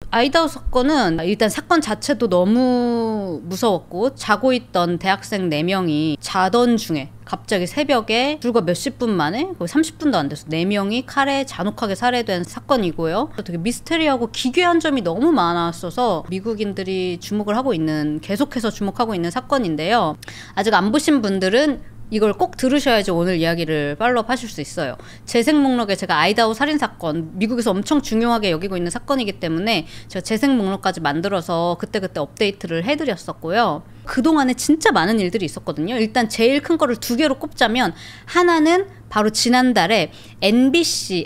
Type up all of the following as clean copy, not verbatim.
아이다호 사건은 일단 사건 자체도 너무 무서웠고, 자고 있던 대학생 4명이 자던 중에 갑자기 새벽에 불과 몇십 분 만에, 거의 30분도 안 돼서 4명이 칼에 잔혹하게 살해된 사건이고요. 되게 미스테리하고 기괴한 점이 너무 많았어서 미국인들이 주목을 하고 있는, 계속해서 주목하고 있는 사건인데요. 아직 안 보신 분들은 이걸 꼭 들으셔야지 오늘 이야기를 팔로우업 하실 수 있어요. 재생 목록에 제가 아이다호 살인사건, 미국에서 엄청 중요하게 여기고 있는 사건이기 때문에 제가 재생 목록까지 만들어서 그때그때 업데이트를 해드렸었고요. 그동안에 진짜 많은 일들이 있었거든요. 일단 제일 큰 거를 2개로 꼽자면, 하나는 바로 지난달에 MBC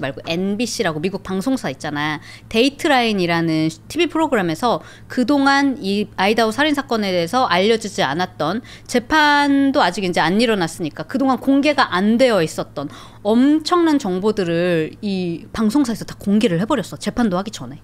말고 NBC라고 미국 방송사 있잖아. 데이트라인이라는 TV 프로그램에서 그동안 이 아이다호 살인사건에 대해서 알려지지 않았던, 재판도 아직 이제 안 일어났으니까 그동안 공개가 안 되어 있었던 엄청난 정보들을 이 방송사에서 다 공개를 해버렸어. 재판도 하기 전에.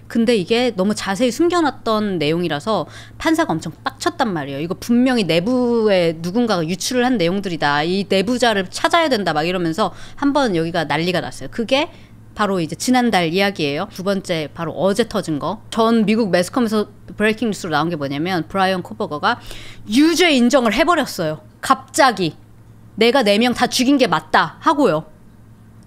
근데 이게 너무 자세히 숨겨놨던 내용이라서 판사가 엄청 빡쳤단 말이에요. 이거 분명히 내부에 누군가가 유출을 한 내용들이다. 이 내부자를 찾아야 된다. 막 이러면서 한번 여기가 난리가 났어요. 그게 바로 이제 지난달 이야기예요. 두 번째, 바로 어제 터진 거. 전 미국 매스컴에서 브레이킹 뉴스로 나온 게 뭐냐면, 브라이언 코버거가 유죄 인정을 해버렸어요. 갑자기. 내가 4명 다 죽인 게 맞다 하고요.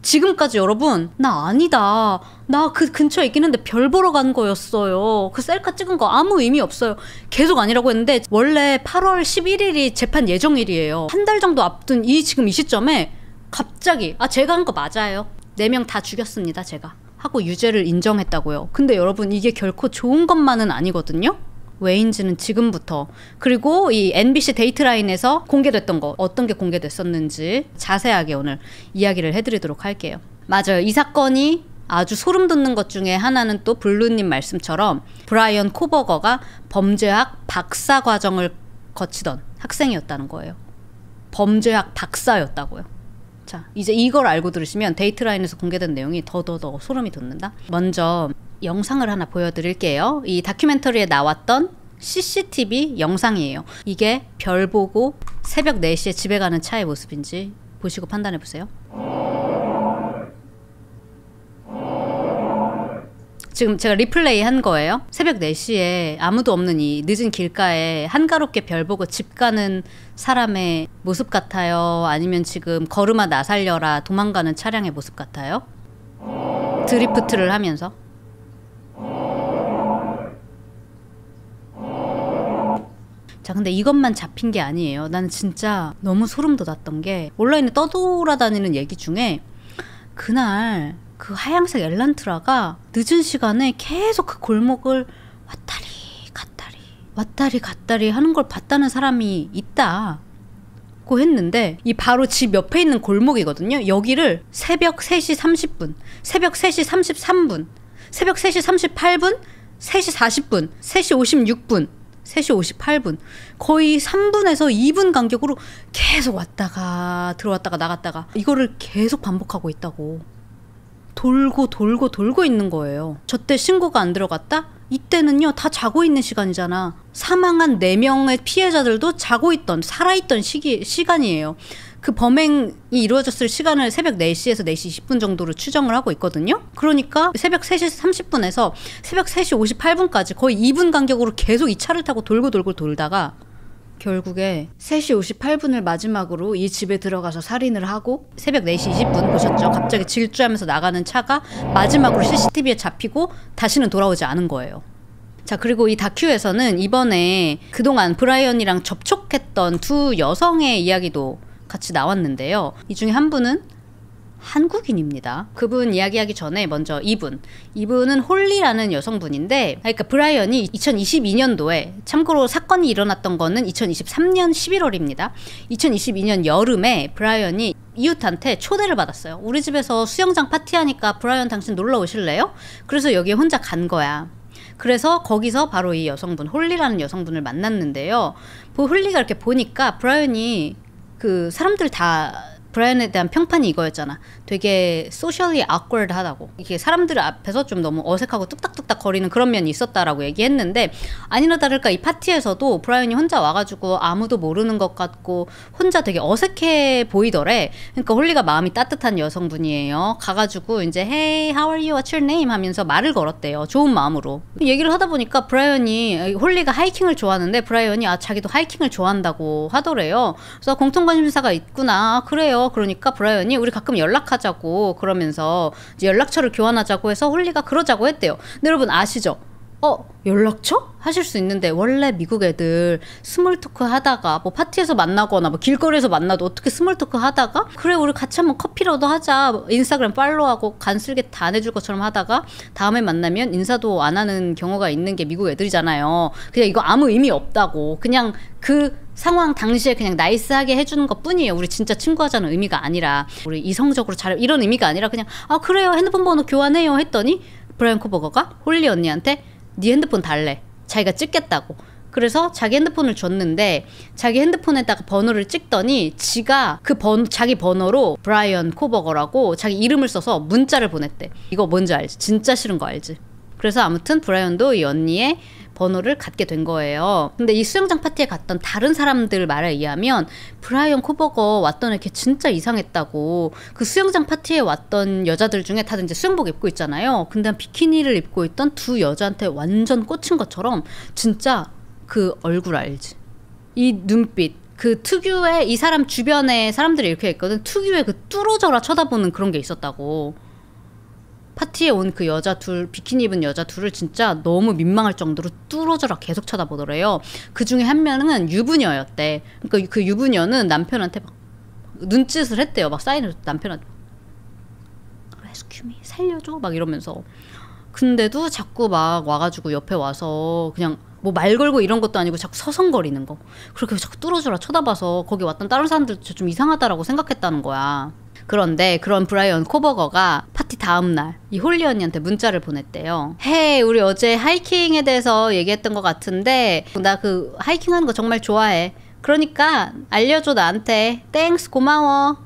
지금까지 여러분, 나 아니다, 나 그 근처에 있긴 한데 별 보러 간 거였어요, 그 셀카 찍은 거 아무 의미 없어요, 계속 아니라고 했는데, 원래 8월 11일이 재판 예정일이에요. 한 달 정도 앞둔 지금 이 시점에 갑자기 제가 한 거 맞아요, 4명 다 죽였습니다 제가 하고 유죄를 인정했다고요. 근데 여러분, 이게 결코 좋은 것만은 아니거든요. 왜인지는 지금부터, 그리고 이 NBC 데이트라인에서 공개됐던 거, 어떤 게 공개됐었는지 자세하게 오늘 이야기를 해드리도록 할게요. 맞아요. 이 사건이 아주 소름 돋는 것 중에 하나는 또 블루님 말씀처럼 브라이언 코버거가 범죄학 박사 과정을 거치던 학생이었다는 거예요. 범죄학 박사였다고요. 자, 이제 이걸 알고 들으시면 데이트라인에서 공개된 내용이 더 소름이 돋는다. 먼저 영상을 하나 보여드릴게요. 이 다큐멘터리에 나왔던 CCTV 영상이에요. 이게 별 보고 새벽 4시에 집에 가는 차의 모습인지 보시고 판단해보세요. 지금 제가 리플레이 한 거예요. 새벽 4시에 아무도 없는 이 늦은 길가에 한가롭게 별 보고 집 가는 사람의 모습 같아요? 아니면 지금 걸음아 나 살려라 도망가는 차량의 모습 같아요? 드리프트를 하면서. 자, 근데 이것만 잡힌 게 아니에요. 나는 진짜 너무 소름 돋았던 게, 온라인에 떠돌아다니는 얘기 중에 그날 그 하얀색 엘란트라가 늦은 시간에 계속 그 골목을 왔다리 갔다리 하는 걸 봤다는 사람이 있다고 했는데, 이 바로 집 옆에 있는 골목이거든요. 여기를 새벽 3시 30분, 새벽 3시 33분, 새벽 3시 38분, 3시 40분, 3시 56분, 3시 58분, 거의 3분에서 2분 간격으로 계속 왔다가 들어왔다가 나갔다가 이거를 계속 반복하고 있다고. 돌고 있는 거예요. 저때 신고가 안 들어갔다? 이때는요, 다 자고 있는 시간이잖아. 사망한 4명의 피해자들도 자고 있던, 살아있던 시간이에요. 그 범행이 이루어졌을 시간을 새벽 4시에서 4시 20분 정도로 추정을 하고 있거든요. 그러니까 새벽 3시 30분에서 새벽 3시 58분까지 거의 2분 간격으로 계속 이 차를 타고 돌다가 결국에 3시 58분을 마지막으로 이 집에 들어가서 살인을 하고, 새벽 4시 20분 보셨죠? 갑자기 질주하면서 나가는 차가 마지막으로 CCTV에 잡히고 다시는 돌아오지 않은 거예요. 자, 그리고 이 다큐에서는 이번에 그동안 브라이언이랑 접촉했던 2 여성의 이야기도 같이 나왔는데요. 이 중에 한 분은 한국인입니다. 그분 이야기하기 전에 먼저 이분은 홀리라는 여성분인데, 그러니까 브라이언이 2022년도에, 참고로 사건이 일어났던 거는 2023년 11월입니다. 2022년 여름에 브라이언이 이웃한테 초대를 받았어요. 우리 집에서 수영장 파티하니까 브라이언 당신 놀러 오실래요? 그래서 여기에 혼자 간 거야. 그래서 거기서 바로 이 여성분, 홀리라는 여성분을 만났는데요. 홀리가 이렇게 보니까 브라이언이 그 사람들 다 브라이언에 대한 평판이 이거였잖아. 되게 소셜리 awkward하다고. 이게 사람들 앞에서 좀 너무 어색하고 뚝딱뚝딱 거리는 그런 면이 있었다라고 얘기했는데, 아니나 다를까 이 파티에서도 브라이언이 혼자 와가지고 아무도 모르는 것 같고 혼자 되게 어색해 보이더래. 그러니까 홀리가 마음이 따뜻한 여성분이에요. 가가지고 이제 Hey, how are you? What's your name? 하면서 말을 걸었대요. 좋은 마음으로. 얘기를 하다 보니까 브라이언이, 홀리가 하이킹을 좋아하는데 브라이언이 자기도 하이킹을 좋아한다고 하더래요. 그래서 공통관심사가 있구나. 그래요. 그러니까 브라이언이 우리 가끔 연락하자고 그러면서 이제 연락처를 교환하자고 해서 홀리가 그러자고 했대요. 근데 여러분 아시죠? 연락처? 하실 수 있는데 원래 미국 애들 스몰 토크 하다가 뭐 파티에서 만나거나 뭐 길거리에서 만나도 어떻게 스몰 토크 하다가 그래 우리 같이 한번 커피라도 하자, 인스타그램 팔로우하고 간쓸게 다 내줄 것처럼 하다가 다음에 만나면 인사도 안 하는 경우가 있는 게 미국 애들이잖아요. 그냥 이거 아무 의미 없다고, 그냥 그 상황 당시에 그냥 나이스하게 해주는 것 뿐이에요. 우리 진짜 친구하자는 의미가 아니라, 우리 이성적으로 잘 이런 의미가 아니라 그냥 그래요 핸드폰 번호 교환해요 했더니 브라이언 코버거가 홀리 언니한테 네 핸드폰 달래, 자기가 찍겠다고. 그래서 자기 핸드폰을 줬는데 자기 핸드폰에다가 번호를 찍더니 지가 그 자기 번호로 브라이언 코버거라고 자기 이름을 써서 문자를 보냈대. 이거 뭔지 알지? 진짜 싫은 거 알지? 그래서 아무튼 브라이언도 이 언니의 번호를 갖게 된 거예요. 근데 이 수영장 파티에 갔던 다른 사람들 말에 의하면 브라이언 코버거 왔던 애 걔 진짜 이상했다고. 그 수영장 파티에 왔던 여자들 중에 다들 이제 수영복 입고 있잖아요. 근데 비키니를 입고 있던 두 여자한테 완전 꽂힌 것처럼 진짜 그 얼굴 알지? 이 눈빛, 그 특유의, 이 사람 주변에 사람들이 이렇게 있거든. 특유의 그 뚫어져라 쳐다보는 그런 게 있었다고. 파티에 온 그 여자 둘, 비키니 입은 여자 둘을 진짜 너무 민망할 정도로 뚫어져라 계속 쳐다보더래요. 그 중에 한 명은 유부녀였대. 그러니까 그 유부녀는 남편한테 막 눈짓을 했대요. 막 사인을 남편한테 Rescue me, 살려줘 막 이러면서. 근데도 자꾸 막 와가지고 옆에 와서 그냥 뭐 말 걸고 이런 것도 아니고 자꾸 서성거리는 거. 그렇게 자꾸 뚫어져라 쳐다봐서 거기 왔던 다른 사람들 좀 이상하다라고 생각했다는 거야. 그런데 그런 브라이언 코버거가 파티 다음날 이 홀리 언니한테 문자를 보냈대요. 헤이, 우리 어제 하이킹에 대해서 얘기했던 것 같은데 나 그 하이킹하는 거 정말 좋아해. 그러니까 알려줘 나한테. 땡스, 고마워.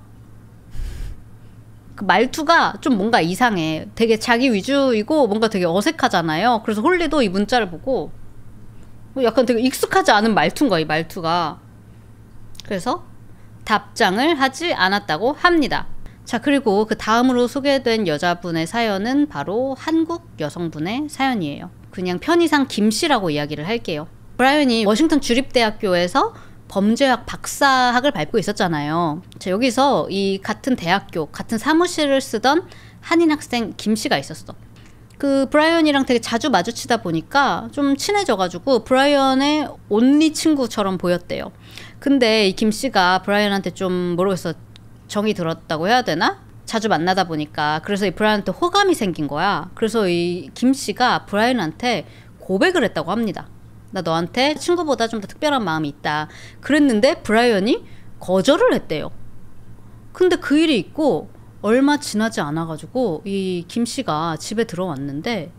그 말투가 좀 뭔가 이상해. 되게 자기 위주이고 뭔가 되게 어색하잖아요. 그래서 홀리도 이 문자를 보고 약간 되게 익숙하지 않은 말투인 거야, 이 말투가. 그래서 답장을 하지 않았다고 합니다. 자, 그리고 그 다음으로 소개된 여자분의 사연은 바로 한국 여성분의 사연이에요. 그냥 편의상 김 씨라고 이야기를 할게요. 브라이언이 워싱턴 주립대학교에서 범죄학 박사학을 밟고 있었잖아요. 자, 여기서 이 같은 대학교, 같은 사무실을 쓰던 한인 학생 김 씨가 있었어. 그 브라이언이랑 되게 자주 마주치다 보니까 좀 친해져가지고 브라이언의 온리 친구처럼 보였대요. 근데 이 김 씨가 브라이언한테 좀 모르겠어, 정이 들었다고 해야 되나? 자주 만나다 보니까. 그래서 이 브라이언한테 호감이 생긴 거야. 그래서 이 김 씨가 브라이언한테 고백을 했다고 합니다. 나 너한테 친구보다 좀 더 특별한 마음이 있다. 그랬는데 브라이언이 거절을 했대요. 근데 그 일이 있고 얼마 지나지 않아가지고 이 김 씨가 집에 들어왔는데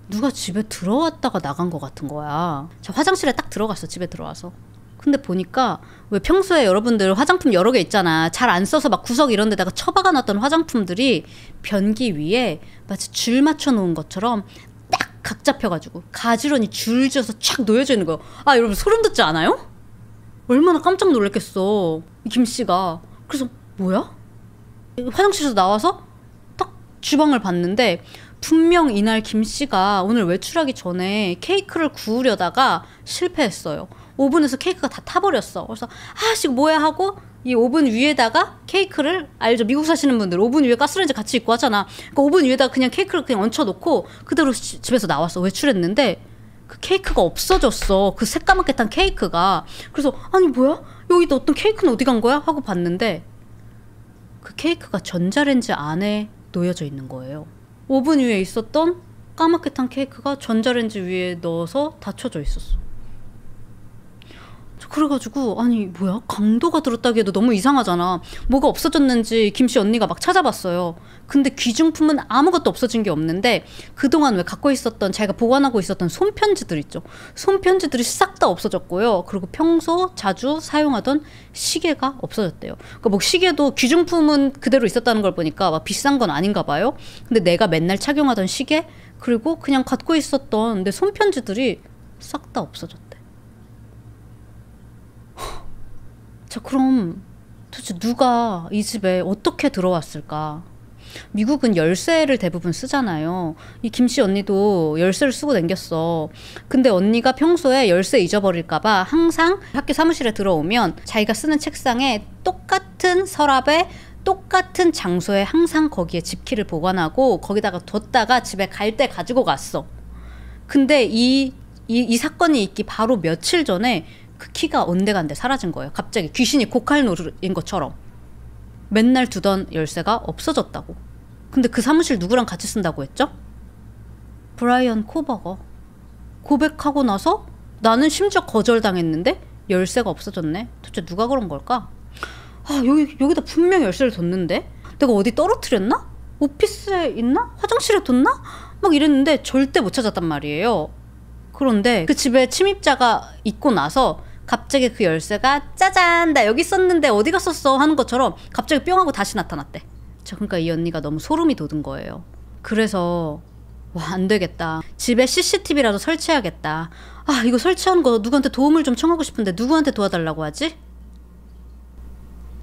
누가 집에 들어왔다가 나간 것 같은 거야. 자, 화장실에 딱 들어갔어, 집에 들어와서. 근데 보니까 왜 평소에 여러분들 화장품 여러 개 있잖아. 잘 안 써서 막 구석 이런 데다가 처박아 놨던 화장품들이 변기 위에 마치 줄 맞춰 놓은 것처럼 딱 각 잡혀가지고 가지런히 줄지어서 촥 놓여져 있는 거예요. 아, 여러분 소름 돋지 않아요? 얼마나 깜짝 놀랐겠어, 이 김 씨가. 그래서 뭐야? 화장실에서 나와서 딱 주방을 봤는데 분명 이날 김 씨가 오늘 외출하기 전에 케이크를 구우려다가 실패했어요. 오븐에서 케이크가 다 타버렸어. 그래서 아씨 뭐야 하고 이 오븐 위에다가 케이크를, 알죠? 미국 사시는 분들 오븐 위에 가스레인지 같이 있고 하잖아. 그러니까 오븐 위에다가 그냥 케이크를 그냥 얹혀놓고 그대로 집에서 나왔어. 외출했는데 그 케이크가 없어졌어. 그 새까맣게 탄 케이크가. 그래서 아니 뭐야? 여기도 어떤 케이크는 어디 간 거야? 하고 봤는데 그 케이크가 전자레인지 안에 놓여져 있는 거예요. 오븐 위에 있었던 까맣게 탄 케이크가 전자레인지 위에 넣어서 닫혀져 있었어. 그래가지고 아니 뭐야 강도가 들었다기에도 너무 이상하잖아. 뭐가 없어졌는지 김씨 언니가 막 찾아봤어요. 근데 귀중품은 아무것도 없어진 게 없는데 그동안 왜 갖고 있었던 자기가 보관하고 있었던 손편지들 있죠. 손편지들이 싹 다 없어졌고요. 그리고 평소 자주 사용하던 시계가 없어졌대요. 그러니까 뭐 시계도 귀중품은 그대로 있었다는 걸 보니까 막 비싼 건 아닌가 봐요. 근데 내가 맨날 착용하던 시계 그리고 그냥 갖고 있었던 내 손편지들이 싹 다 없어졌대. 자, 그럼 도대체 누가 이 집에 어떻게 들어왔을까? 미국은 열쇠를 대부분 쓰잖아요. 이 김씨 언니도 열쇠를 쓰고 댕겼어. 근데 언니가 평소에 열쇠 잊어버릴까봐 항상 학교 사무실에 들어오면 자기가 쓰는 책상에 똑같은 서랍에 똑같은 장소에 항상 거기에 집키를 보관하고 거기다가 뒀다가 집에 갈 때 가지고 갔어. 근데 이 사건이 있기 바로 며칠 전에 그 키가 온데간데 사라진 거예요. 갑자기 귀신이 고칼노르인 것처럼 맨날 두던 열쇠가 없어졌다고. 근데 그 사무실 누구랑 같이 쓴다고 했죠? 브라이언 코버거. 고백하고 나서 나는 심지어 거절당했는데 열쇠가 없어졌네. 도대체 누가 그런 걸까? 아, 여기다 분명 열쇠를 뒀는데 내가 어디 떨어뜨렸나? 오피스에 있나? 화장실에 뒀나? 막 이랬는데 절대 못 찾았단 말이에요. 그런데 그 집에 침입자가 있고 나서 갑자기 그 열쇠가 짜잔 나 여기 있었는데 어디 갔었어 하는 것처럼 갑자기 뿅 하고 다시 나타났대. 자, 그러니까 이 언니가 너무 소름이 돋은 거예요. 그래서 와, 안 되겠다. 집에 CCTV라도 설치해야겠다. 아, 이거 설치하는 거 누구한테 도움을 좀 청하고 싶은데 누구한테 도와달라고 하지?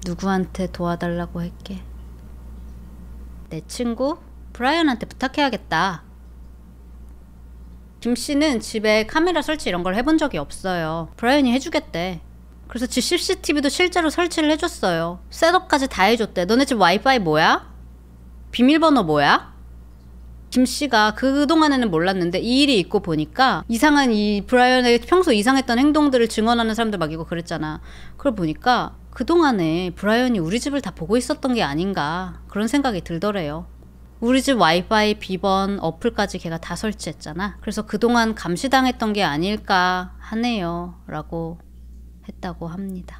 누구한테 도와달라고 할게. 내 친구 브라이언한테 부탁해야겠다. 김씨는 집에 카메라 설치 이런 걸 해본 적이 없어요. 브라이언이 해주겠대. 그래서 집 CCTV도 실제로 설치를 해줬어요. 셋업까지 다 해줬대. 너네 집 와이파이 뭐야? 비밀번호 뭐야? 김씨가 그동안에는 몰랐는데 이 일이 있고 보니까 이상한 이 브라이언의 평소 이상했던 행동들을 증언하는 사람들 막 있고 그랬잖아. 그걸 보니까 그동안에 브라이언이 우리 집을 다 보고 있었던 게 아닌가 그런 생각이 들더래요. 우리 집 와이파이, 비번, 어플까지 걔가 다 설치했잖아. 그래서 그동안 감시당했던 게 아닐까 하네요 라고 했다고 합니다.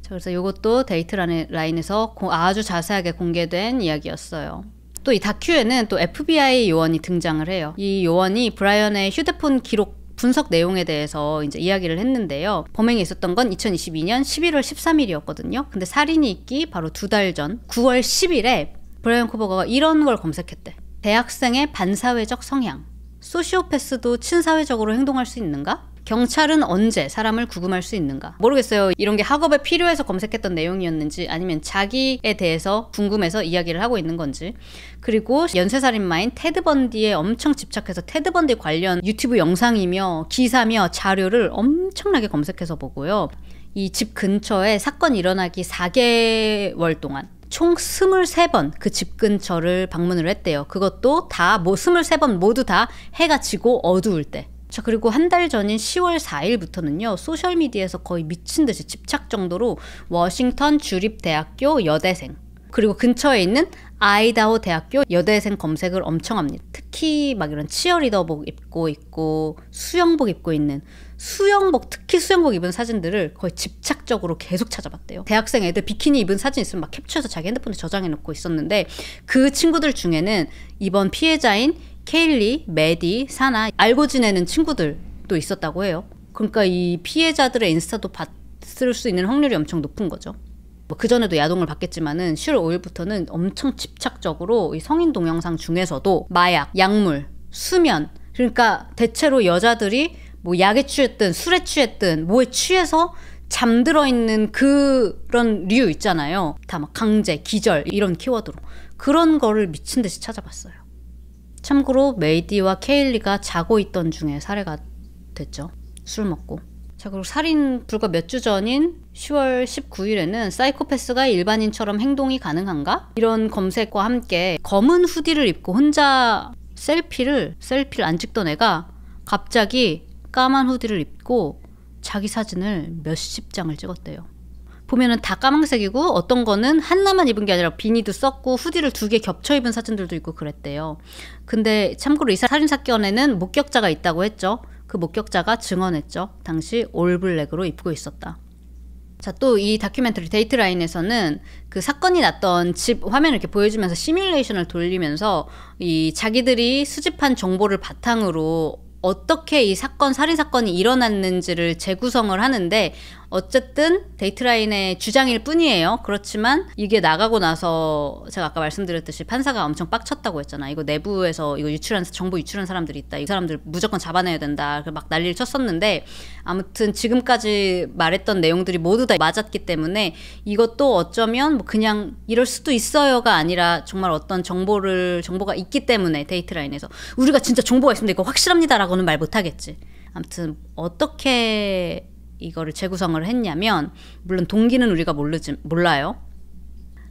자, 그래서 이것도 데이트 라인에서 아주 자세하게 공개된 이야기였어요. 또 이 다큐에는 또 FBI 요원이 등장을 해요. 이 요원이 브라이언의 휴대폰 기록 분석 내용에 대해서 이제 이야기를 했는데요. 범행이 있었던 건 2022년 11월 13일이었거든요. 근데 살인이 있기 바로 2달 전 9월 10일에 브라이언 코버거가 이런 걸 검색했대. 대학생의 반사회적 성향. 소시오패스도 친사회적으로 행동할 수 있는가? 경찰은 언제 사람을 구금할 수 있는가? 모르겠어요. 이런 게 학업에 필요해서 검색했던 내용이었는지 아니면 자기에 대해서 궁금해서 이야기를 하고 있는 건지. 그리고 연쇄살인마인 테드 번디에 엄청 집착해서 테드 번디 관련 유튜브 영상이며 기사며 자료를 엄청나게 검색해서 보고요. 이 집 근처에 사건이 일어나기 4개월 동안 총 23번 그 집 근처를 방문을 했대요. 그것도 다 23번 모두 다 해가 지고 어두울 때. 자, 그리고 한 달 전인 10월 4일부터는요. 소셜미디어에서 거의 미친 듯이 집착 정도로 워싱턴 주립대학교 여대생 그리고 근처에 있는 아이다호 대학교 여대생 검색을 엄청 합니다. 특히 막 이런 치어리더복 입고 있고 수영복 입고 있는 특히 수영복 입은 사진들을 거의 집착적으로 계속 찾아봤대요. 대학생 애들 비키니 입은 사진 있으면 막 캡처해서 자기 핸드폰에 저장해 놓고 있었는데 그 친구들 중에는 이번 피해자인 케일리, 메디, 사나 알고 지내는 친구들도 있었다고 해요. 그러니까 이 피해자들의 인스타도 봤을 수 있는 확률이 엄청 높은 거죠. 뭐 그전에도 야동을 봤겠지만은 10월 5일부터는 엄청 집착적으로 이 성인 동영상 중에서도 마약, 약물, 수면 그러니까 대체로 여자들이 뭐 약에 취했든 술에 취했든 뭐에 취해서 잠들어 있는 그런 류 있잖아요. 다 막 강제, 기절 이런 키워드로 그런 거를 미친 듯이 찾아봤어요. 참고로 메이디와 케일리가 자고 있던 중에 살해가 됐죠. 술 먹고. 자, 그리고 살인 불과 몇 주 전인 10월 19일에는 사이코패스가 일반인처럼 행동이 가능한가? 이런 검색과 함께 검은 후디를 입고 혼자 셀피를 안 찍던 애가 갑자기 까만 후디를 입고 자기 사진을 몇십 장을 찍었대요. 보면은 다 까망색이고 어떤 거는 하나만 입은 게 아니라 비니도 썼고 후디를 2개 겹쳐 입은 사진들도 있고 그랬대요. 근데 참고로 이 살인 사건에는 목격자가 있다고 했죠. 그 목격자가 증언했죠. 당시 올블랙으로 입고 있었다. 자, 또 이 다큐멘터리 데이트라인에서는 그 사건이 났던 집 화면을 이렇게 보여주면서 시뮬레이션을 돌리면서 이 자기들이 수집한 정보를 바탕으로 어떻게 이 살인사건이 일어났는지를 재구성을 하는데, 어쨌든 데이트라인의 주장일 뿐이에요. 그렇지만 이게 나가고 나서 제가 아까 말씀드렸듯이 판사가 엄청 빡쳤다고 했잖아. 이거 내부에서 이거 정보 유출한 사람들이 있다. 이 사람들 무조건 잡아내야 된다. 막 난리를 쳤었는데, 아무튼 지금까지 말했던 내용들이 모두 다 맞았기 때문에 이것도 어쩌면 뭐 그냥 이럴 수도 있어요가 아니라 정말 어떤 정보가 있기 때문에 데이트라인에서 우리가 진짜 정보가 있습니다, 이거 확실합니다라고는 말 못하겠지. 아무튼 어떻게 이거를 재구성을 했냐면, 물론 동기는 우리가 몰라요.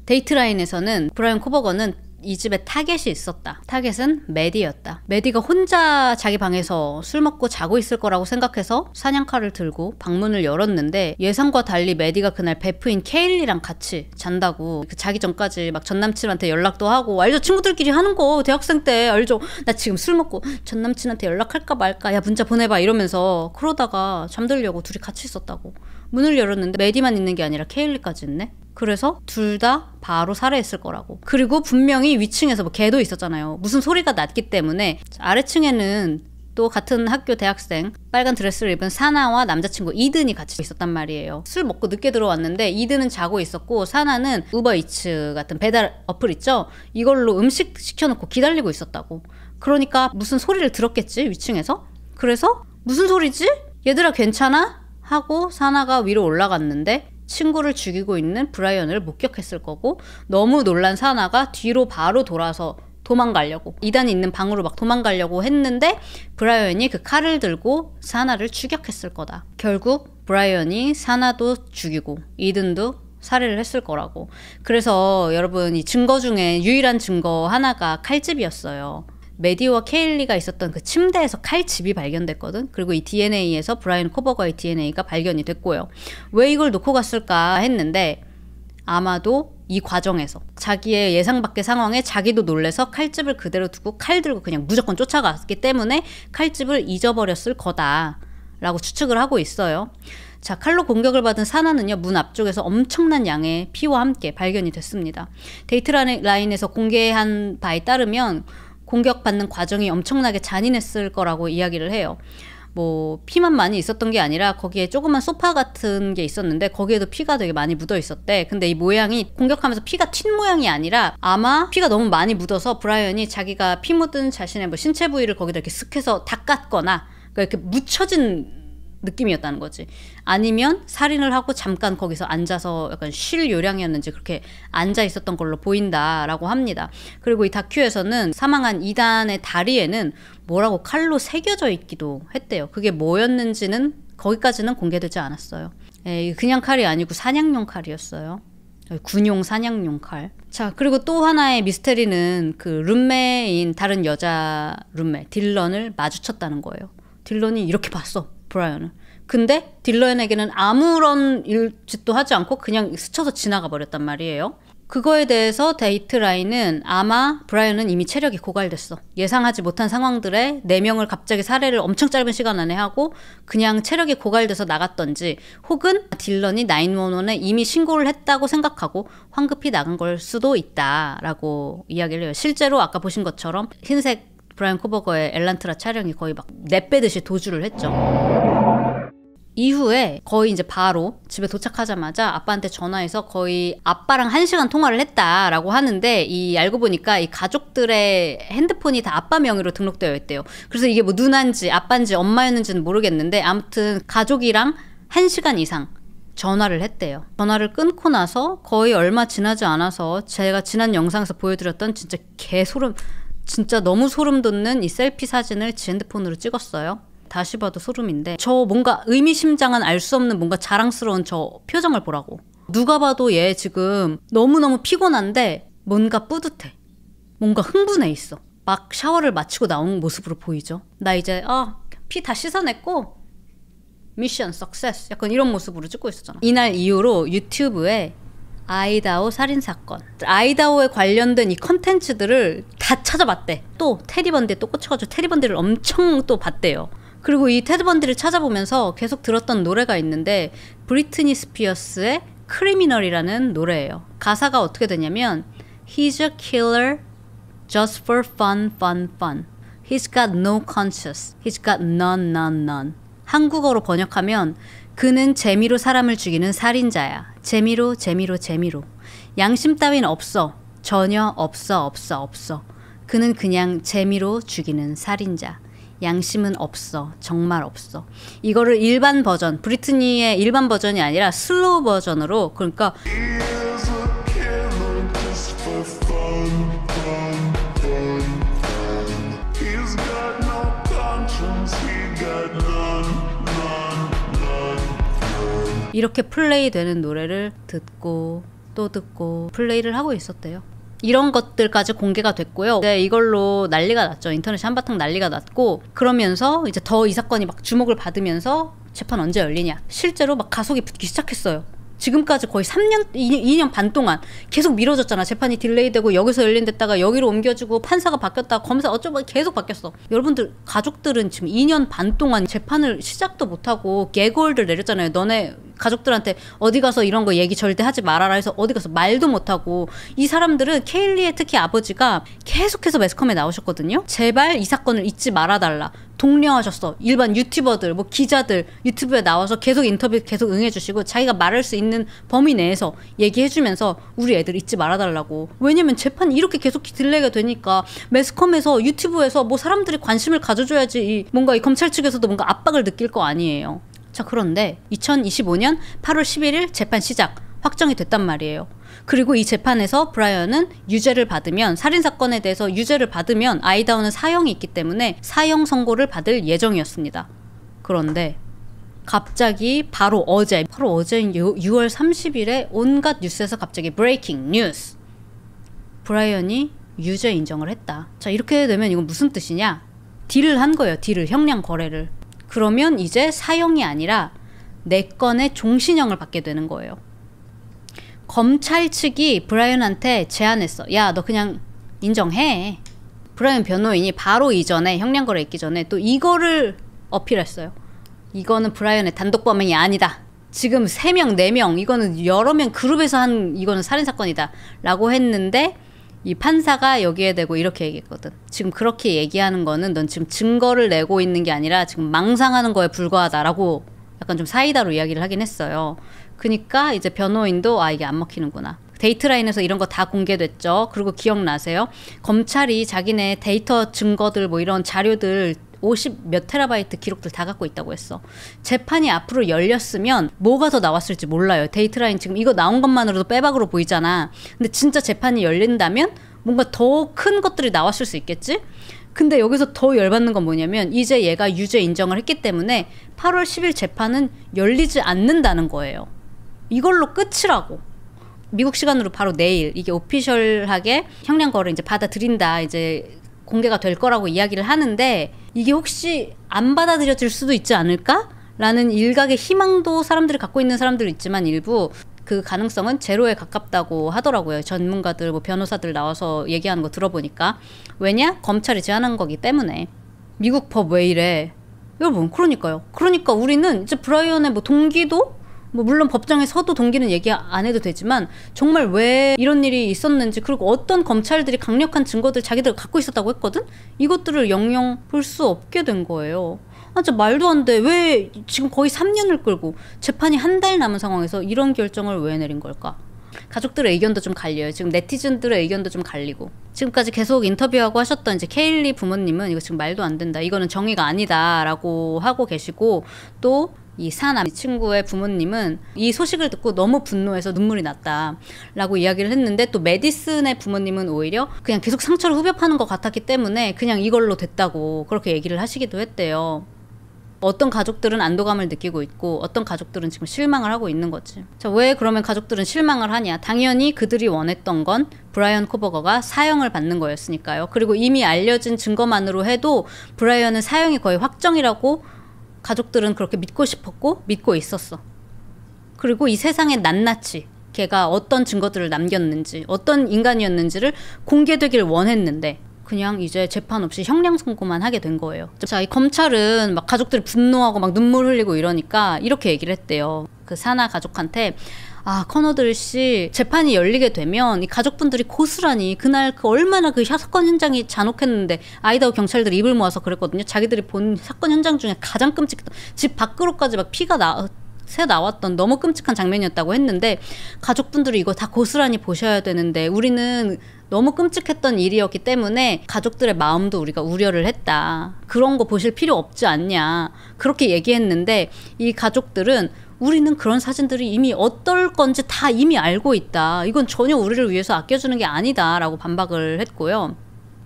데이트라인에서는 브라이언 코버거는 이 집에 타겟이 있었다. 타겟은 매디였다. 매디가 혼자 자기 방에서 술 먹고 자고 있을 거라고 생각해서 사냥칼을 들고 방문을 열었는데, 예상과 달리 매디가 그날 베프인 케일리랑 같이 잔다고, 자기 전까지 막 전남친한테 연락도 하고, 알죠? 친구들끼리 하는 거 대학생 때 알죠? 나 지금 술 먹고 전남친한테 연락할까 말까, 야 문자 보내봐 이러면서 그러다가 잠들려고 둘이 같이 있었다고. 문을 열었는데 매디만 있는 게 아니라 케일리까지 있네. 그래서 둘 다 바로 살해했을 거라고. 그리고 분명히 위층에서 뭐 개도 있었잖아요. 무슨 소리가 났기 때문에. 아래층에는 또 같은 학교 대학생, 빨간 드레스를 입은 사나와 남자친구 이든이 같이 있었단 말이에요. 술 먹고 늦게 들어왔는데 이든은 자고 있었고, 사나는 우버이츠 같은 배달 어플 있죠? 이걸로 음식 시켜놓고 기다리고 있었다고. 그러니까 무슨 소리를 들었겠지, 위층에서? 그래서 무슨 소리지? 얘들아 괜찮아? 하고 사나가 위로 올라갔는데 친구를 죽이고 있는 브라이언을 목격했을 거고, 너무 놀란 사나가 뒤로 바로 돌아서 도망가려고, 이단이 있는 방으로 막 도망가려고 했는데 브라이언이 그 칼을 들고 사나를 추격했을 거다. 결국 브라이언이 사나도 죽이고 이든도 살해를 했을 거라고. 그래서 여러분, 이 증거 중에 유일한 증거 하나가 칼집이었어요. 매디와 케일리가 있었던 그 침대에서 칼집이 발견됐거든. 그리고 이 DNA에서 브라이언 코버거의 DNA가 발견이 됐고요. 왜 이걸 놓고 갔을까 했는데, 아마도 이 과정에서 자기의 예상 밖의 상황에 자기도 놀래서 칼집을 그대로 두고 칼 들고 그냥 무조건 쫓아갔기 때문에 칼집을 잊어버렸을 거다라고 추측을 하고 있어요. 자, 칼로 공격을 받은 사나는요, 문 앞쪽에서 엄청난 양의 피와 함께 발견이 됐습니다. 데이트라인에서 공개한 바에 따르면 공격받는 과정이 엄청나게 잔인했을 거라고 이야기를 해요. 뭐 피만 많이 있었던 게 아니라 거기에 조그만 소파 같은 게 있었는데 거기에도 피가 되게 많이 묻어 있었대. 근데 이 모양이 공격하면서 피가 튄 모양이 아니라, 아마 피가 너무 많이 묻어서 브라이언이 자기가 피 묻은 자신의 뭐 신체 부위를 거기다 이렇게 쓱해서 닦았거나, 그러니까 이렇게 묻혀진 느낌이었다는 거지. 아니면 살인을 하고 잠깐 거기서 앉아서 약간 쉴 요량이었는지 그렇게 앉아 있었던 걸로 보인다라고 합니다. 그리고 이 다큐에서는 사망한 이단의 다리에는 뭐라고 칼로 새겨져 있기도 했대요. 그게 뭐였는지는 거기까지는 공개되지 않았어요. 그냥 칼이 아니고 사냥용 칼이었어요. 군용 사냥용 칼. 자, 그리고 또 하나의 미스테리는 그 룸메인 다른 여자 룸메 딜런을 마주쳤다는 거예요. 딜런이 이렇게 봤어, 브라이언을. 근데 딜런에게는 아무런 일짓도 하지 않고 그냥 스쳐서 지나가 버렸단 말이에요. 그거에 대해서 데이트라인은 아마 브라이언은 이미 체력이 고갈됐어. 예상하지 못한 상황들에 4명을 갑자기 살해를 엄청 짧은 시간 안에 하고 그냥 체력이 고갈돼서 나갔던지, 혹은 딜런이 911에 이미 신고를 했다고 생각하고 황급히 나간 걸 수도 있다라고 이야기를 해요. 실제로 아까 보신 것처럼 흰색 브라이언 코버거의 엘란트라 차량이 거의 막 내빼듯이 도주를 했죠. 이후에 거의 이제 바로 집에 도착하자마자 아빠한테 전화해서 거의 아빠랑 1시간 통화를 했다라고 하는데, 이 알고 보니까 이 가족들의 핸드폰이 다 아빠 명의로 등록되어 있대요. 그래서 이게 뭐 누나인지 아빠인지 엄마였는지는 모르겠는데, 아무튼 가족이랑 1시간 이상 전화를 했대요. 전화를 끊고 나서 거의 얼마 지나지 않아서 제가 지난 영상에서 보여드렸던 진짜 진짜 너무 소름 돋는 이 셀피 사진을 지 핸드폰으로 찍었어요. 다시 봐도 소름인데, 저 뭔가 의미심장한 알 수 없는 뭔가 자랑스러운 저 표정을 보라고. 누가 봐도 얘 지금 너무너무 피곤한데 뭔가 뿌듯해. 뭔가 흥분해 있어. 막 샤워를 마치고 나온 모습으로 보이죠. 나 이제 피 다 씻어냈고 미션 석세스, 약간 이런 모습으로 찍고 있었잖아. 이날 이후로 유튜브에 아이다호 살인사건, 아이다호에 관련된 이 컨텐츠들을 다 찾아봤대. 또 테리 번디에 또 꽂혀가지고 테리 번디를 엄청 또 봤대요. 그리고 이 테드 번디를 찾아보면서 계속 들었던 노래가 있는데 브리트니 스피어스의 크리미널이라는 노래예요. 가사가 어떻게 되냐면 He's a killer just for fun, fun, fun. He's got no conscience. He's got none, none, none. 한국어로 번역하면 그는 재미로 사람을 죽이는 살인자야. 재미로, 재미로, 재미로. 양심 따윈 없어. 전혀 없어, 없어, 없어. 그는 그냥 재미로 죽이는 살인자. 양심은 없어. 정말 없어. 이거를 일반 버전, 브리트니의 일반 버전이 아니라 슬로우 버전으로, 그러니까 이렇게 플레이 되는 노래를 듣고 또 듣고 플레이를 하고 있었대요. 이런 것들까지 공개가 됐고요. 네, 이걸로 난리가 났죠. 인터넷이 한바탕 난리가 났고, 그러면서 이제 더 이 사건이 막 주목을 받으면서 재판 언제 열리냐. 실제로 막 가속이 붙기 시작했어요. 지금까지 거의 3년, 2년 반 동안 계속 미뤄졌잖아. 재판이 딜레이되고 여기서 열린댔다가 여기로 옮겨주고 판사가 바뀌었다. 검사 어쩌고 계속 바뀌었어. 여러분들 가족들은 지금 2년 반 동안 재판을 시작도 못하고 개골들 내렸잖아요. 너네 가족들한테 어디 가서 이런 거 얘기 절대 하지 말아라 해서 어디 가서 말도 못하고. 이 사람들은 케일리의 특히 아버지가 계속해서 매스컴에 나오셨거든요. 제발 이 사건을 잊지 말아달라. 독려하셨어. 일반 유튜버들, 뭐 기자들 유튜브에 나와서 계속 인터뷰 계속 응해주시고 자기가 말할 수 있는 범위 내에서 얘기해주면서 우리 애들 잊지 말아달라고. 왜냐면 재판이 이렇게 계속 딜레이가 되니까 매스컴에서 유튜브에서 뭐 사람들이 관심을 가져줘야지 뭔가 이 검찰 측에서도 뭔가 압박을 느낄 거 아니에요. 자, 그런데 2025년 8월 11일 재판 시작 확정이 됐단 말이에요. 그리고 이 재판에서 브라이언은 유죄를 받으면, 살인사건에 대해서 유죄를 받으면 아이다호는 사형이 있기 때문에 사형 선고를 받을 예정이었습니다. 그런데 갑자기 바로 어제인 6월 30일에 온갖 뉴스에서 갑자기 브레이킹 뉴스, 브라이언이 유죄 인정을 했다. 자, 이렇게 되면 이건 무슨 뜻이냐. 딜을 한 거예요. 딜을, 형량 거래를. 그러면 이제 사형이 아니라 4건의 종신형을 받게 되는 거예요. 검찰 측이 브라이언한테 제안했어. 야, 너 그냥 인정해. 브라이언 변호인이 바로 이전에, 형량거래 있기 전에 또 이거를 어필했어요. 이거는 브라이언의 단독 범행이 아니다. 지금 3명, 4명, 이거는 여러 명 그룹에서 한, 이거는 살인사건이다 라고 했는데 이 판사가 여기에 대고 이렇게 얘기했거든. 지금 그렇게 얘기하는 거는 넌 지금 증거를 내고 있는 게 아니라 지금 망상하는 거에 불과하다라고 약간 좀 사이다로 이야기를 하긴 했어요. 그러니까 이제 변호인도 이게 안 먹히는구나. 데이트라인에서 이런 거 다 공개됐죠. 그리고 기억나세요? 검찰이 자기네 데이터 증거들 뭐 이런 자료들 50 몇 테라바이트 기록들 다 갖고 있다고 했어. 재판이 앞으로 열렸으면 뭐가 더 나왔을지 몰라요. 데이트라인 지금 이거 나온 것만으로도 빼박으로 보이잖아. 근데 진짜 재판이 열린다면 뭔가 더 큰 것들이 나왔을 수 있겠지? 근데 여기서 더 열받는 건 뭐냐면 이제 얘가 유죄 인정을 했기 때문에 8월 10일 재판은 열리지 않는다는 거예요. 이걸로 끝이라고. 미국 시간으로 바로 내일 이게 오피셜하게 형량거를 이제 받아들인다, 이제 공개가 될 거라고 이야기를 하는데 이게 혹시 안 받아들여질 수도 있지 않을까? 라는 일각의 희망도 사람들이 갖고 있는 사람들 있지만 일부 그 가능성은 제로에 가깝다고 하더라고요. 전문가들, 뭐 변호사들 나와서 얘기하는 거 들어보니까. 왜냐? 검찰이 제안한 거기 때문에. 미국 법 왜 이래? 여러분, 그러니까요. 그러니까 우리는 이제 브라이언의 뭐 동기도 뭐 물론 법정에 서도 동기는 얘기 안 해도 되지만 정말 왜 이런 일이 있었는지, 그리고 어떤 검찰들이 강력한 증거들 자기들 갖고 있었다고 했거든? 이것들을 영영 볼 수 없게 된 거예요. 진짜 말도 안 돼. 왜 지금 거의 3년을 끌고 재판이 한 달 남은 상황에서 이런 결정을 왜 내린 걸까? 가족들의 의견도 좀 갈려요. 지금 네티즌들의 의견도 좀 갈리고. 지금까지 계속 인터뷰하고 하셨던 이제 케일리 부모님은 이거 지금 말도 안 된다. 이거는 정의가 아니다 라고 하고 계시고, 또 이 사남 친구의 부모님은 이 소식을 듣고 너무 분노해서 눈물이 났다 라고 이야기를 했는데, 또 메디슨의 부모님은 오히려 그냥 계속 상처를 후벼파는 것 같았기 때문에 그냥 이걸로 됐다고 그렇게 얘기를 하시기도 했대요. 어떤 가족들은 안도감을 느끼고 있고 어떤 가족들은 지금 실망을 하고 있는 거지. 자, 왜 그러면 가족들은 실망을 하냐? 당연히 그들이 원했던 건 브라이언 코버거가 사형을 받는 거였으니까요. 그리고 이미 알려진 증거만으로 해도 브라이언은 사형이 거의 확정이라고 가족들은 그렇게 믿고 싶었고 믿고 있었어. 그리고 이 세상에 낱낱이 걔가 어떤 증거들을 남겼는지, 어떤 인간이었는지를 공개되길 원했는데, 그냥 이제 재판 없이 형량 선고만 하게 된 거예요. 자, 이 검찰은 막 가족들이 분노하고 막 눈물 흘리고 이러니까 이렇게 얘기를 했대요. 그 사나 가족한테 커너들 씨 재판이 열리게 되면 이 가족분들이 고스란히 그날 그 얼마나 그 사건 현장이 잔혹했는데 아이다호 경찰들이 입을 모아서 그랬거든요. 자기들이 본 사건 현장 중에 가장 끔찍했던, 집 밖으로까지 막 피가 새 나왔던 너무 끔찍한 장면이었다고 했는데 가족분들이 이거 다 고스란히 보셔야 되는데 우리는 너무 끔찍했던 일이었기 때문에 가족들의 마음도 우리가 우려를 했다. 그런 거 보실 필요 없지 않냐. 그렇게 얘기했는데 이 가족들은 우리는 그런 사진들이 이미 어떨 건지 다 이미 알고 있다. 이건 전혀 우리를 위해서 아껴주는 게 아니다. 라고 반박을 했고요.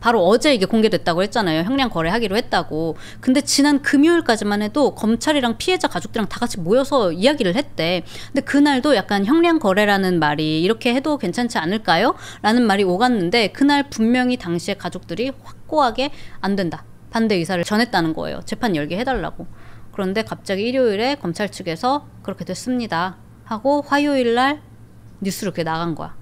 바로 어제 이게 공개됐다고 했잖아요. 형량 거래하기로 했다고. 근데 지난 금요일까지만 해도 검찰이랑 피해자 가족들이랑 다 같이 모여서 이야기를 했대. 근데 그날도 약간 형량 거래라는 말이 이렇게 해도 괜찮지 않을까요? 라는 말이 오갔는데 그날 분명히 당시에 가족들이 확고하게 안 된다. 반대 의사를 전했다는 거예요. 재판 열게 해달라고. 그런데 갑자기 일요일에 검찰 측에서 그렇게 됐습니다 하고 화요일 날 뉴스로 그게 나간 거야.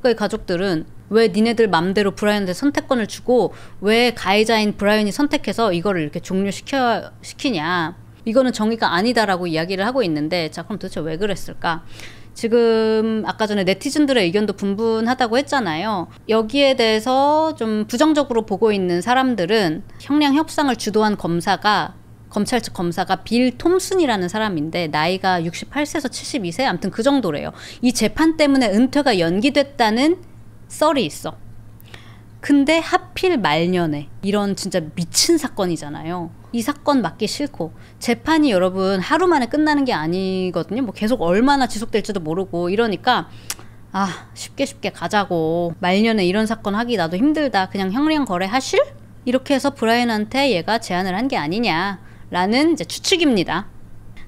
그러니까 가족들은 왜 니네들 맘대로 브라이언한테 선택권을 주고 왜 가해자인 브라이언이 선택해서 이거를 이렇게 종료시키냐. 이거는 정의가 아니다라고 이야기를 하고 있는데, 자 그럼 도대체 왜 그랬을까? 지금 아까 전에 네티즌들의 의견도 분분하다고 했잖아요. 여기에 대해서 좀 부정적으로 보고 있는 사람들은 형량 협상을 주도한 검찰 측 검사가 빌 톰슨이라는 사람인데 나이가 68세에서 72세? 아무튼 그 정도래요. 이 재판 때문에 은퇴가 연기됐다는 썰이 있어. 근데 하필 말년에 이런 진짜 미친 사건이잖아요. 이 사건 맡기 싫고 재판이 여러분 하루 만에 끝나는 게 아니거든요. 뭐 계속 얼마나 지속될지도 모르고 이러니까 쉽게 가자고. 말년에 이런 사건 하기 나도 힘들다. 그냥 형량 거래하실? 이렇게 해서 브라이언한테 얘가 제안을 한 게 아니냐라는 이제 추측입니다.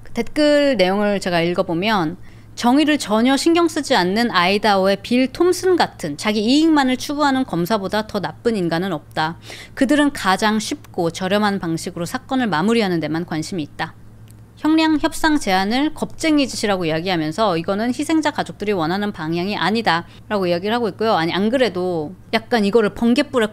그 댓글 내용을 제가 읽어보면 정의를 전혀 신경 쓰지 않는 아이다호의 빌 톰슨 같은 자기 이익만을 추구하는 검사보다 더 나쁜 인간은 없다. 그들은 가장 쉽고 저렴한 방식으로 사건을 마무리하는 데만 관심이 있다. 형량 협상 제안을 겁쟁이 짓이라고 이야기하면서 이거는 희생자 가족들이 원하는 방향이 아니다 라고 이야기를 하고 있고요. 아니 안 그래도 약간 이거를 번갯불에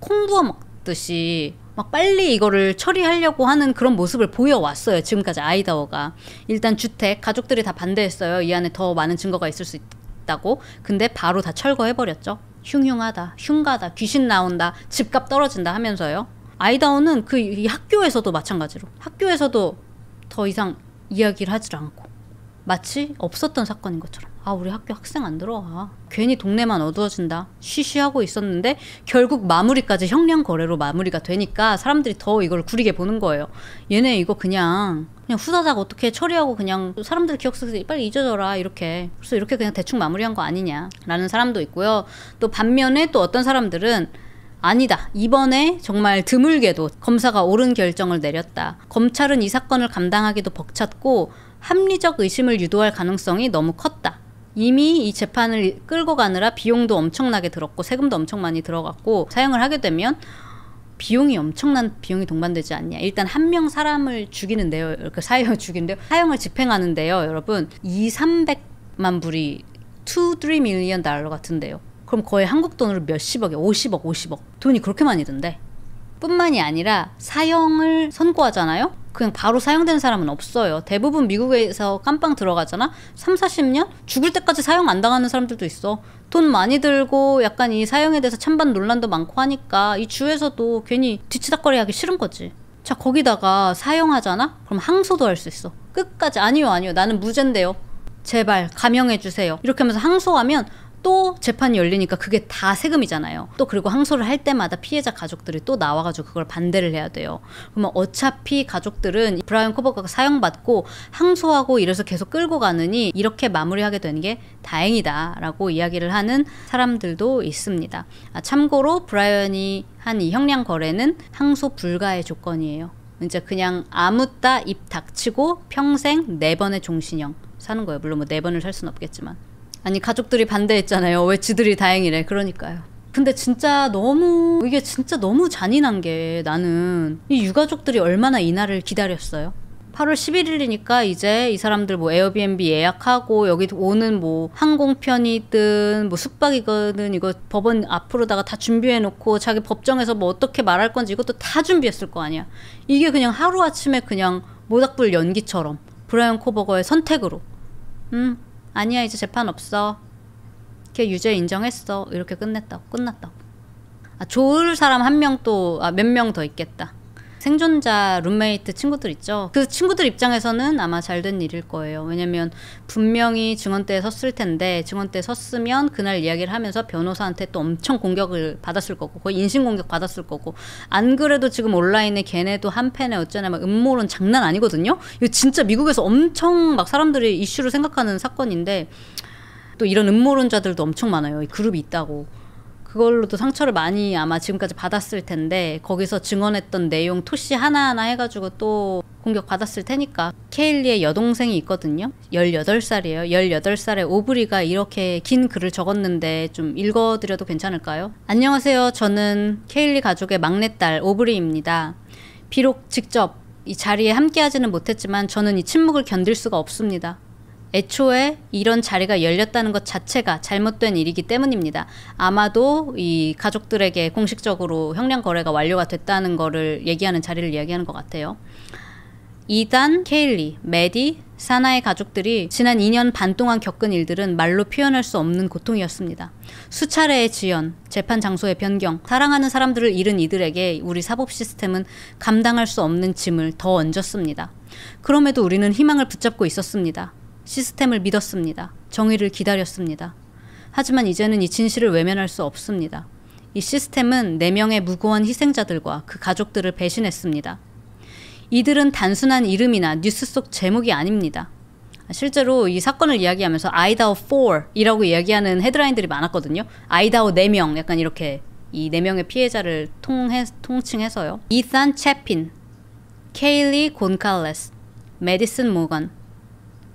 콩 부어 먹듯이 막 빨리 이거를 처리하려고 하는 그런 모습을 보여왔어요. 지금까지 아이다호가. 일단 주택 가족들이 다 반대했어요. 이 안에 더 많은 증거가 있을 수 있다고. 근데 바로 다 철거해버렸죠. 흉흉하다, 흉가다, 귀신 나온다, 집값 떨어진다 하면서요. 아이다호는 이 학교에서도 마찬가지로 학교에서도 더 이상 이야기를 하질 않고 마치 없었던 사건인 것처럼 우리 학교 학생 안 들어와. 괜히 동네만 어두워진다. 쉬쉬하고 있었는데 결국 마무리까지 형량 거래로 마무리가 되니까 사람들이 더 이걸 구리게 보는 거예요. 얘네 이거 그냥 후다닥 어떻게 처리하고 그냥 사람들 기억 속에서 빨리 잊어져라 이렇게. 그래서 이렇게 그냥 대충 마무리한 거 아니냐라는 사람도 있고요. 또 반면에 또 어떤 사람들은 아니다. 이번에 정말 드물게도 검사가 옳은 결정을 내렸다. 검찰은 이 사건을 감당하기도 벅찼고 합리적 의심을 유도할 가능성이 너무 컸다. 이미 이 재판을 끌고 가느라 비용도 엄청나게 들었고 세금도 엄청 많이 들어갔고 사형을 하게 되면 엄청난 비용이 동반되지 않냐. 일단 한 명 사람을 죽이는데요. 이렇게 사형을 죽이는데요. 사형을 집행하는데요. 여러분 200~300만 불이 2~3 밀리언 달러 같은데요. 그럼 거의 한국 돈으로 몇십억에 50억 돈이 그렇게 많이 든대. 뿐만이 아니라 사형을 선고하잖아요. 그냥 바로 사형된 사람은 없어요. 대부분 미국에서 깜빵 들어가잖아. 30~40년? 죽을 때까지 사형 안 당하는 사람들도 있어. 돈 많이 들고 약간 이 사형에 대해서 찬반 논란도 많고 하니까 이 주에서도 괜히 뒤치다꺼리 하기 싫은 거지. 자 거기다가 사형하잖아? 그럼 항소도 할 수 있어. 끝까지 아니요 나는 무죄인데요. 제발 감형해주세요. 이렇게 하면서 항소하면 또 재판이 열리니까 그게 다 세금이잖아요. 또 그리고 항소를 할 때마다 피해자 가족들이 또 나와가지고 그걸 반대를 해야 돼요. 그러면 어차피 가족들은 브라이언 코버가 사형받고 항소하고 이래서 계속 끌고 가느니 이렇게 마무리하게 되는 게 다행이다 라고 이야기를 하는 사람들도 있습니다. 참고로 브라이언이 한 이 형량 거래는 항소 불가의 조건이에요. 이제 그냥 아무따 입 닥치고 평생 4번의 종신형 사는 거예요. 물론 뭐 4번을 살 수는 없겠지만. 아니 가족들이 반대했잖아요. 왜 지들이 다행이래. 그러니까요. 근데 이게 진짜 너무 잔인한 게 나는 이 유가족들이 얼마나 이 날을 기다렸어요. 8월 11일이니까 이제 이 사람들 뭐 에어비앤비 예약하고 여기 오는 뭐 항공편이든 뭐 숙박이거든 이거 법원 앞으로다가 다 준비해놓고 자기 법정에서 뭐 어떻게 말할 건지 이것도 다 준비했을 거 아니야. 이게 그냥 하루아침에 그냥 모닥불 연기처럼 브라이언 코버거의 선택으로 아니야 이제 재판 없어. 걔 유죄 인정했어. 이렇게 끝났다고. 좋을 사람 한 명 또 몇 명 더 있겠다. 생존자 룸메이트 친구들 있죠. 그 친구들 입장에서는 아마 잘된 일일 거예요. 왜냐면 분명히 증언대에 섰을 텐데 증언대에 섰으면 그날 이야기를 하면서 변호사한테 또 엄청 공격을 받았을 거고 거의 인신공격 받았을 거고 안 그래도 지금 온라인에 걔네도 한팬에 어쩌나 막 음모론 장난 아니거든요. 이거 진짜 미국에서 엄청 막 사람들이 이슈로 생각하는 사건인데 또 이런 음모론자들도 엄청 많아요. 이 그룹이 있다고. 그걸로도 상처를 많이 아마 지금까지 받았을 텐데 거기서 증언했던 내용 토시 하나하나 해가지고 또 공격받았을 테니까. 케일리의 여동생이 있거든요. 18살이에요. 18살의 오브리가 이렇게 긴 글을 적었는데 좀 읽어드려도 괜찮을까요? 안녕하세요. 저는 케일리 가족의 막내딸 오브리입니다. 비록 직접 이 자리에 함께하지는 못했지만 저는 이 침묵을 견딜 수가 없습니다. 애초에 이런 자리가 열렸다는 것 자체가 잘못된 일이기 때문입니다. 아마도 이 가족들에게 공식적으로 형량 거래가 완료가 됐다는 거를 얘기하는 자리를 이야기하는 것 같아요. 이단, 케일리, 매디, 사나의 가족들이 지난 2년 반 동안 겪은 일들은 말로 표현할 수 없는 고통이었습니다. 수차례의 지연, 재판 장소의 변경, 사랑하는 사람들을 잃은 이들에게 우리 사법 시스템은 감당할 수 없는 짐을 더 얹었습니다. 그럼에도 우리는 희망을 붙잡고 있었습니다. 시스템을 믿었습니다. 정의를 기다렸습니다. 하지만 이제는 이 진실을 외면할 수 없습니다. 이 시스템은 4명의 무고한 희생자들과 그 가족들을 배신했습니다. 이들은 단순한 이름이나 뉴스 속 제목이 아닙니다. 실제로 이 사건을 이야기하면서 아이다호 4이라고 이야기하는 헤드라인들이 많았거든요. 아이다호 4명 약간 이렇게 이 4명의 피해자를 통칭해서요. 이산 채핀, 케일리 곤칼레스, 메디슨 모건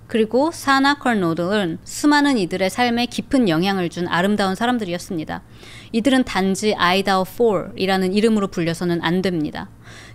그리고 사나 컬노들은 수많은 이들의 삶에 깊은 영향을 준 아름다운 사람들이었습니다. 이들은 단지 아이다호 4이라는 이름으로 불려서는 안 됩니다.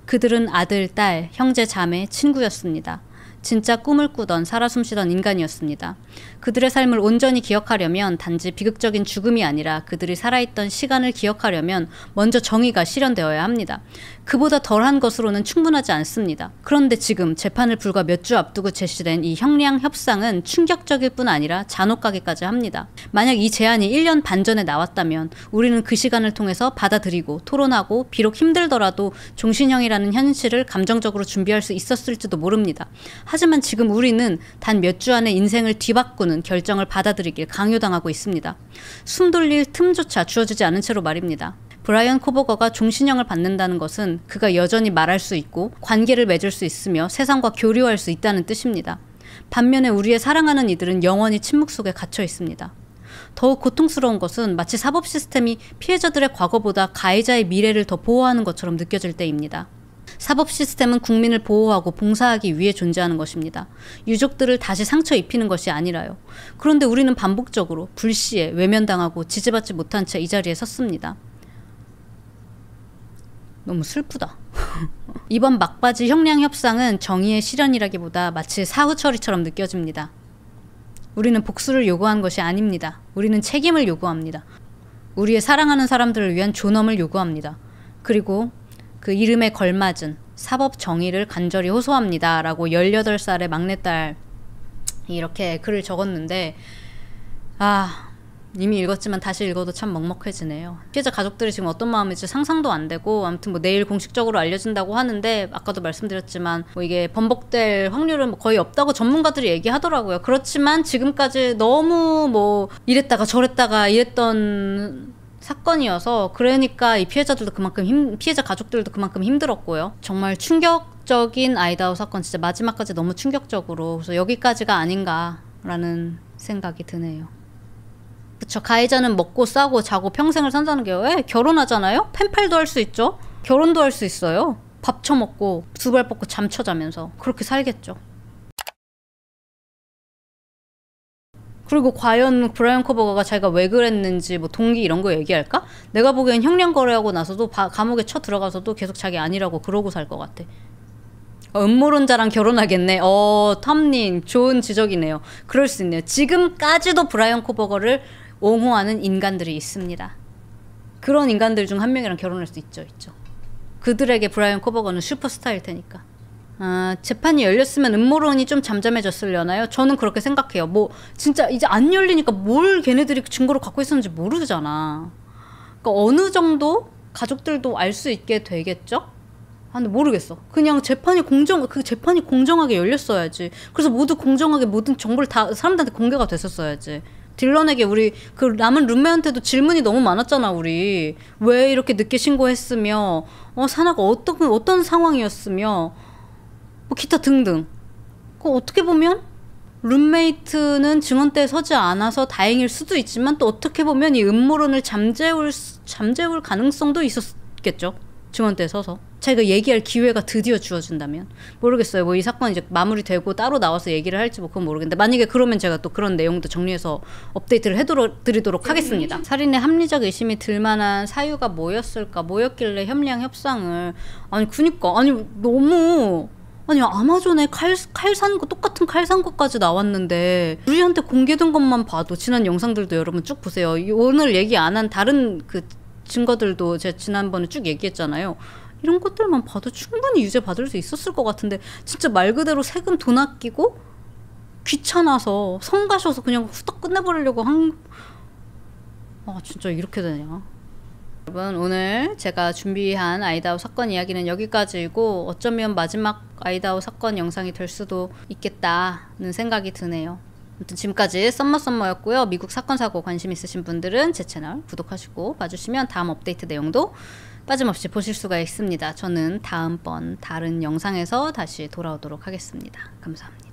그들은 아들, 딸, 형제, 자매, 친구였습니다. 진짜 꿈을 꾸던 살아 숨쉬던 인간이었습니다. 그들의 삶을 온전히 기억하려면 단지 비극적인 죽음이 아니라 그들이 살아있던 시간을 기억하려면 먼저 정의가 실현되어야 합니다. 그보다 덜한 것으로는 충분하지 않습니다. 그런데 지금 재판을 불과 몇 주 앞두고 제시된 이 형량 협상은 충격적일 뿐 아니라 잔혹하기까지 합니다. 만약 이 제안이 1년 반 전에 나왔다면 우리는 그 시간을 통해서 받아들이고 토론하고 비록 힘들더라도 종신형이라는 현실을 감정적으로 준비할 수 있었을지도 모릅니다. 하지만 지금 우리는 단 몇 주 안에 인생을 뒤바꾸는 결정을 받아들이길 강요당하고 있습니다. 숨 돌릴 틈조차 주어지지 않은 채로 말입니다. 브라이언 코버거가 종신형을 받는다는 것은 그가 여전히 말할 수 있고 관계를 맺을 수 있으며 세상과 교류할 수 있다는 뜻입니다. 반면에 우리의 사랑하는 이들은 영원히 침묵 속에 갇혀 있습니다. 더욱 고통스러운 것은 마치 사법 시스템이 피해자들의 과거보다 가해자의 미래를 더 보호하는 것처럼 느껴질 때입니다. 사법 시스템은 국민을 보호하고 봉사하기 위해 존재하는 것입니다. 유족들을 다시 상처 입히는 것이 아니라요. 그런데 우리는 반복적으로 불시에 외면당하고 지지받지 못한 채 이 자리에 섰습니다. 너무 슬프다. 이번 막바지 형량 협상은 정의의 실현이라기보다 마치 사후 처리처럼 느껴집니다. 우리는 복수를 요구한 것이 아닙니다. 우리는 책임을 요구합니다. 우리의 사랑하는 사람들을 위한 존엄을 요구합니다. 그리고 그 이름에 걸맞은 사법 정의를 간절히 호소합니다. 라고 18살의 막내딸 이렇게 글을 적었는데 이미 읽었지만 다시 읽어도 참 먹먹해지네요. 피해자 가족들이 지금 어떤 마음일지 상상도 안 되고 아무튼 뭐 내일 공식적으로 알려진다고 하는데 아까도 말씀드렸지만 뭐 이게 번복될 확률은 뭐 거의 없다고 전문가들이 얘기하더라고요. 그렇지만 지금까지 너무 뭐 이랬다가 저랬다가 이랬던 사건이어서 그러니까 이 피해자들도 그만큼 피해자 가족들도 그만큼 힘들었고요. 정말 충격적인 아이다호 사건 진짜 마지막까지 너무 충격적으로 그래서 여기까지가 아닌가라는 생각이 드네요. 그쵸. 가해자는 먹고 싸고 자고 평생을 산다는 게 왜? 결혼하잖아요? 펜팔도 할 수 있죠. 결혼도 할 수 있어요. 밥 처먹고 두 발 뻗고 잠쳐 자면서 그렇게 살겠죠. 그리고 과연 브라이언 코버거가 자기가 왜 그랬는지 뭐 동기 이런 거 얘기할까? 내가 보기엔 형량 거래하고 나서도 감옥에 쳐 들어가서도 계속 자기 아니라고 그러고 살 것 같아. 음모론자랑 결혼하겠네. 텀님 좋은 지적이네요. 그럴 수 있네요. 지금까지도 브라이언 코버거를 옹호하는 인간들이 있습니다. 그런 인간들 중 한 명이랑 결혼할 수 있죠. 그들에게 브라이언 코버거는 슈퍼스타일 테니까. 재판이 열렸으면 음모론이 좀 잠잠해졌으려나요? 저는 그렇게 생각해요. 뭐 진짜 이제 안 열리니까 뭘 걔네들이 증거로 갖고 있었는지 모르잖아. 그러니까 어느 정도 가족들도 알 수 있게 되겠죠? 근데 모르겠어. 그냥 재판이 공정하게 열렸어야지. 그래서 모두 공정하게 모든 정보를 다 사람들한테 공개가 됐었어야지. 딜런에게 우리 그 남은 룸메한테도 질문이 너무 많았잖아. 우리 왜 이렇게 늦게 신고했으며 사나가 어떤 상황이었으며 뭐 기타 등등. 어떻게 보면 룸메이트는 증언대에 서지 않아서 다행일 수도 있지만 또 어떻게 보면 이 음모론을 잠재울 가능성도 있었겠죠. 증언대에 서서 자기가 얘기할 기회가 드디어 주어진다면. 모르겠어요. 뭐 이 사건 이제 마무리되고 따로 나와서 얘기를 할지 뭐 그건 모르겠는데, 만약에 그러면 제가 또 그런 내용도 정리해서 업데이트를 해드리도록 하겠습니다. 살인의 합리적 의심이 들만한 사유가 뭐였길래 협량 협상을. 너무 아마존에 똑같은 칼 산 것까지 나왔는데 우리한테 공개된 것만 봐도, 지난 영상들도 여러분 쭉 보세요. 오늘 얘기 안 한 다른 그 증거들도 제가 지난번에 쭉 얘기했잖아요. 이런 것들만 봐도 충분히 유죄 받을 수 있었을 것 같은데, 진짜 말 그대로 세금 돈 아끼고 귀찮아서 성가셔서 그냥 후딱 끝내버리려고 진짜 이렇게 되냐. 여러분, 오늘 제가 준비한 아이다호 사건 이야기는 여기까지이고, 어쩌면 마지막 아이다호 사건 영상이 될 수도 있겠다는 생각이 드네요. 아무튼 지금까지 썸머였고요. 미국 사건 사고 관심 있으신 분들은 제 채널 구독하시고 봐주시면 다음 업데이트 내용도 빠짐없이 보실 수가 있습니다. 저는 다음번 다른 영상에서 다시 돌아오도록 하겠습니다. 감사합니다.